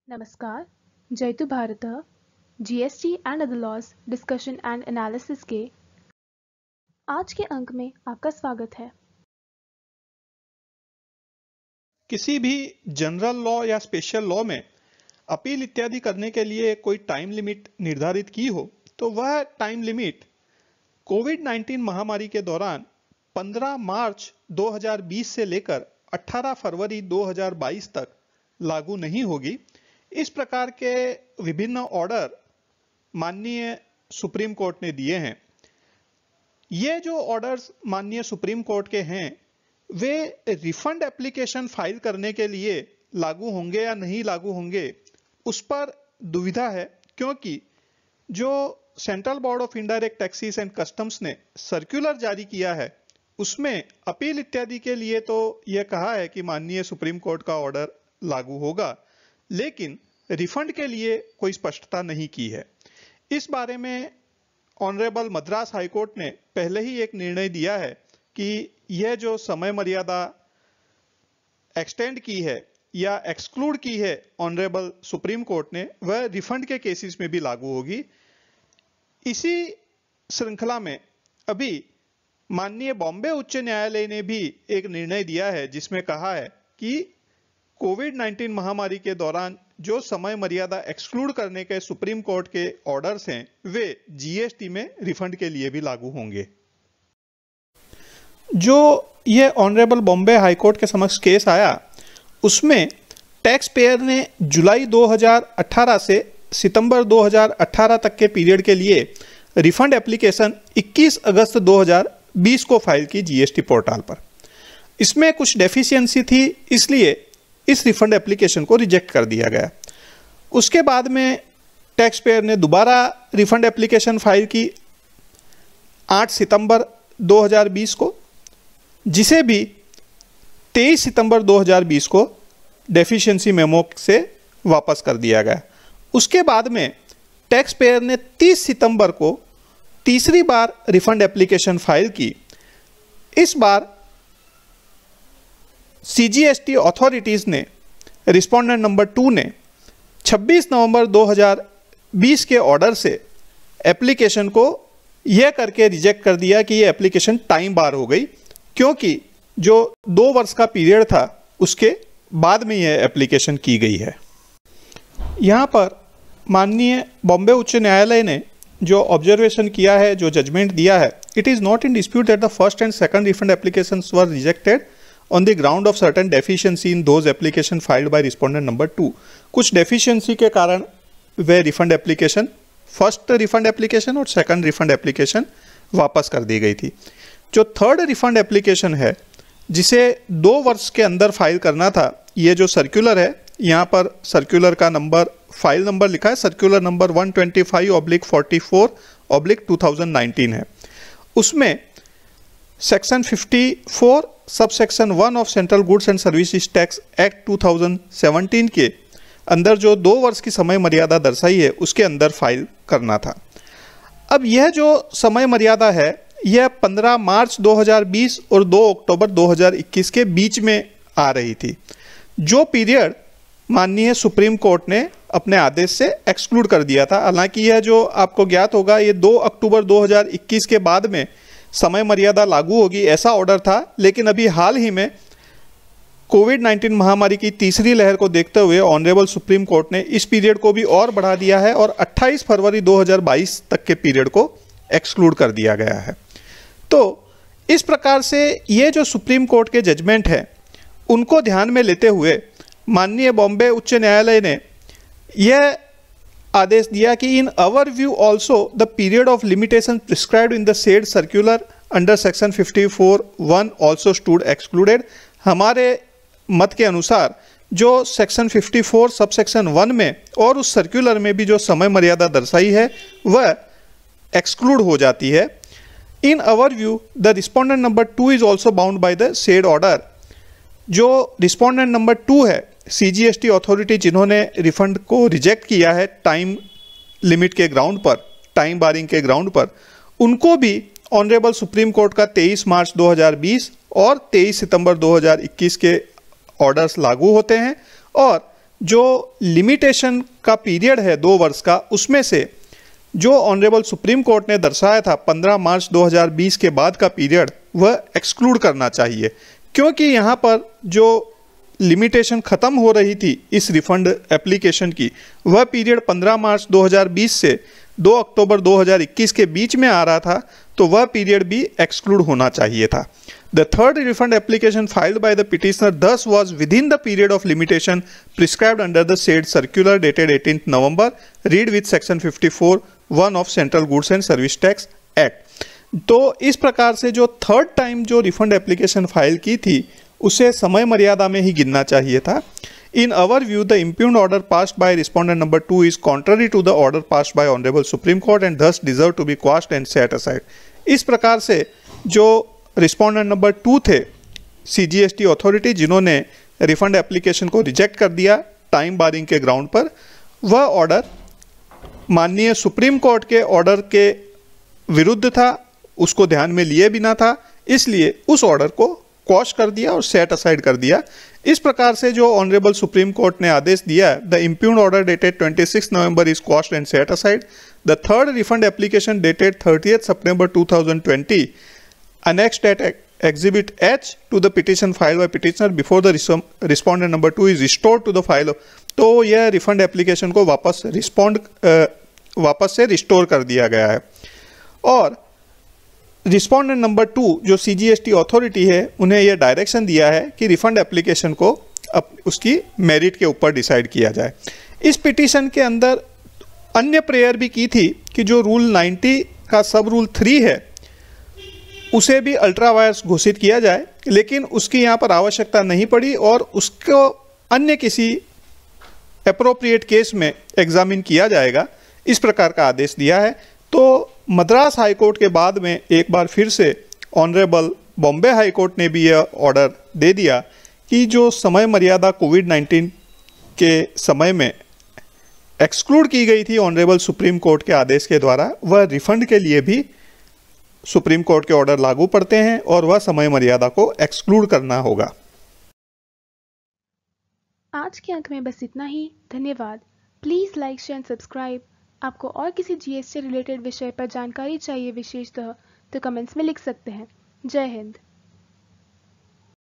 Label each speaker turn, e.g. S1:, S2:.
S1: नमस्कार, जयतु भारतः GST and other laws discussion and analysis के आज के अंक में आपका स्वागत है।
S2: किसी भी जनरल लॉ या स्पेशल लॉ में अपील इत्यादि करने के लिए कोई टाइम लिमिट निर्धारित की हो तो वह टाइम लिमिट कोविड-19 महामारी के दौरान 15 मार्च 2020 से लेकर 18 फरवरी 2022 तक लागू नहीं होगी। इस प्रकार के विभिन्न ऑर्डर माननीय सुप्रीम कोर्ट ने दिए हैं। ये जो ऑर्डर्स माननीय सुप्रीम कोर्ट के हैं वे रिफंड एप्लीकेशन फाइल करने के लिए लागू होंगे या नहीं लागू होंगे उस पर दुविधा है, क्योंकि जो central board of indirect taxes and customs ने सर्कुलर जारी किया है उसमें अपील इत्यादि के लिए तो यह कहा है कि माननीय सुप्रीम कोर्ट का ऑर्डर लागू होगा, लेकिन रिफंड के लिए कोई स्पष्टता नहीं की है। इस बारे में ऑनरेबल मद्रास हाई कोर्ट ने पहले ही एक निर्णय दिया है कि यह जो समय मर्यादा एक्सटेंड की है या एक्सक्लूड की है ऑनरेबल सुप्रीम कोर्ट ने, वह रिफंड के केसेस में भी लागू होगी। इसी श्रृंखला में अभी माननीय बॉम्बे उच्च न्यायालय ने भी एक निर्णय दिया है जिसमें कहा है कि कोविड-19 महामारी के दौरान जो समय मर्यादा एक्सक्लूड करने के सुप्रीम कोर्ट के ऑर्डर्स हैं वे जीएसटी में रिफंड के लिए भी लागू होंगे। जो ये ऑनरेबल बॉम्बे हाई कोर्ट के समक्ष केस आया उसमें टैक्स पेयर ने जुलाई 2018 से सितंबर 2018 तक के पीरियड के लिए रिफंड एप्लीकेशन 21 अगस्त 2020 को फाइल की जीएसटी पोर्टल पर। इसमें कुछ डेफिशिएंसी थी, इसलिए इस रिफंड एप्लीकेशन को रिजेक्ट कर दिया गया। उसके बाद में टैक्स पेयर ने दोबारा रिफंड एप्लीकेशन फाइल की 8 सितंबर 2020 को, जिसे भी 23 सितंबर 2020 को डेफिशिएंसी मेमो से वापस कर दिया गया। उसके बाद में टैक्स पेयर ने 30 सितंबर को तीसरी बार रिफंड एप्लीकेशन फाइल की। इस बार सीजीएसटी अथॉरिटीज़ ने, रिस्पोंडेंट नंबर 2 ने 26 नवंबर 2020 के ऑर्डर से एप्लीकेशन को यह करके रिजेक्ट कर दिया कि यह एप्लीकेशन टाइम बार हो गई, क्योंकि जो 2 वर्ष का पीरियड था उसके बाद में यह एप्लीकेशन की गई है। यहाँ पर माननीय बॉम्बे उच्च न्यायालय ने जो ऑब्जर्वेशन किया है, जो जजमेंट दिया है, it is not in dispute that the first and second refund applications were rejected on the ground of certain deficiency in those application filed by respondent number 2। कुछ deficiency के कारण वे refund application, first refund application और second refund application वापस कर दी गई थी। जो थर्ड रिफंड एप्लीकेशन है जिसे 2 वर्ष के अंदर फाइल करना था, ये जो सर्कुलर है, यहाँ पर सर्कुलर का नंबर, फाइल नंबर लिखा है, सर्कुलर नंबर 125/44/2019 है। उसमें section 54 sub section 1 of central goods and services tax act 2017 के अंदर जो 2 वर्ष की समय मर्यादा दर्शाई है उसके अंदर फाइल करना था। अब यह जो समय मर्यादा है यह 15 मार्च 2020 और 2 अक्टूबर 2021 के बीच में आ रही थी, जो पीरियड माननीय सुप्रीम कोर्ट ने अपने आदेश से एक्सक्लूड कर दिया था। हालांकि यह जो आपको ज्ञात होगा, ये 2 अक्टूबर 2021 के बाद में समय मर्यादा लागू होगी ऐसा ऑर्डर था, लेकिन अभी हाल ही में कोविड-19 महामारी की तीसरी लहर को देखते हुए ऑनरेबल सुप्रीम कोर्ट ने इस पीरियड को भी और बढ़ा दिया है और 28 फरवरी 2022 तक के पीरियड को एक्सक्लूड कर दिया गया है। तो इस प्रकार से ये जो सुप्रीम कोर्ट के जजमेंट हैं उनको ध्यान में लेते हुए माननीय बॉम्बे उच्च न्यायालय ने यह आदेश दिया कि in our view also the period of limitation prescribed in the said circular under section 54(1) also stood excluded. हमारे मत के अनुसार जो सेक्शन 54 सब सेक्शन 1 में और उस सर्कुलर में भी जो समय मर्यादा दर्शाई है वह एक्सक्लूड हो जाती है। In our view the respondent number 2 is also bound by the said order. जो रिस्पोंडेंट नंबर 2 है, सीजीएसटी अथॉरिटी जिन्होंने रिफंड को रिजेक्ट किया है टाइम लिमिट के ग्राउंड पर, टाइम बारिंग के ग्राउंड पर, उनको भी ऑनरेबल सुप्रीम कोर्ट का 23 मार्च 2020 और 23 सितंबर 2021 के ऑर्डर्स लागू होते हैं और जो लिमिटेशन का पीरियड है 2 वर्ष का, उसमें से जो ऑनरेबल सुप्रीम कोर्ट ने दर्शाया था 15 मार्च 2020 के बाद का पीरियड, वह एक्सक्लूड करना चाहिए, क्योंकि यहाँ पर जो लिमिटेशन ख़त्म हो रही थी इस रिफंड एप्लीकेशन की, वह पीरियड 15 मार्च 2020 से 2 अक्टूबर 2021 के बीच में आ रहा था, तो वह पीरियड भी एक्सक्लूड होना चाहिए था। The third refund application filed by the petitioner thus was within the period of limitation prescribed under the said circular dated 18th November, read with section 54(1) of Central Goods and Service Tax Act। तो इस प्रकार से जो third time जो refund application file की थी उसे समय मर्यादा में ही गिनना चाहिए था। In our view, the impugned order passed by respondent number 2 is contrary to the order passed by Honorable Supreme Court and thus deserve to be quashed and set aside। इस प्रकार से जो रिस्पोंडेंट नंबर 2 थे CGST authority, जिन्होंने refund application को reject कर दिया time barring के ग्राउंड पर, वह ऑर्डर माननीय सुप्रीम कोर्ट के ऑर्डर के विरुद्ध था, उसको ध्यान में लिए बिना था, इसलिए उस ऑर्डर को क्वॉश कर दिया और सेट असाइड कर दिया। इस प्रकार से जो ऑनरेबल सुप्रीम कोर्ट ने आदेश दिया, the impugned order dated 26 November is quashed and set aside. The third refund application dated 30 September 2020 annexed at exhibit H to the petition filed by petitioner before the respondent number 2 is restored to the file। तो यह refund application को वापस से restore कर दिया गया है। और रिस्पोंडेंट नंबर 2 जो CGST अथॉरिटी है, उन्हें यह डायरेक्शन दिया है कि रिफंड एप्लीकेशन को उसकी मेरिट के ऊपर डिसाइड किया जाए। इस पिटीशन के अंदर अन्य प्रेयर भी की थी कि जो रूल 90 का सब रूल 3 है उसे भी अल्ट्रा वायर्स घोषित किया जाए, लेकिन उसकी यहाँ पर आवश्यकता नहीं पड़ी और उसको अन्य किसी एप्रोप्रिएट केस में एग्जामिन किया जाएगा, इस प्रकार का आदेश दिया है। तो मद्रास हाई कोर्ट के बाद में एक बार फिर से ऑनरेबल बॉम्बे हाई कोर्ट ने भी यह ऑर्डर दे दिया कि जो समय मर्यादा कोविड-19 के समय में एक्सक्लूड की गई थी ऑनरेबल सुप्रीम कोर्ट के आदेश के द्वारा, वह रिफंड के लिए भी सुप्रीम कोर्ट के ऑर्डर लागू पड़ते हैं और वह समय मर्यादा को एक्सक्लूड करना होगा।
S1: आज के अंक में बस इतना ही। धन्यवाद। Please like, share and subscribe. आपको और किसी GST रिलेटेड विषय पर जानकारी चाहिए विशेषतः, तो कमेंट्स में लिख सकते हैं। जय हिंद।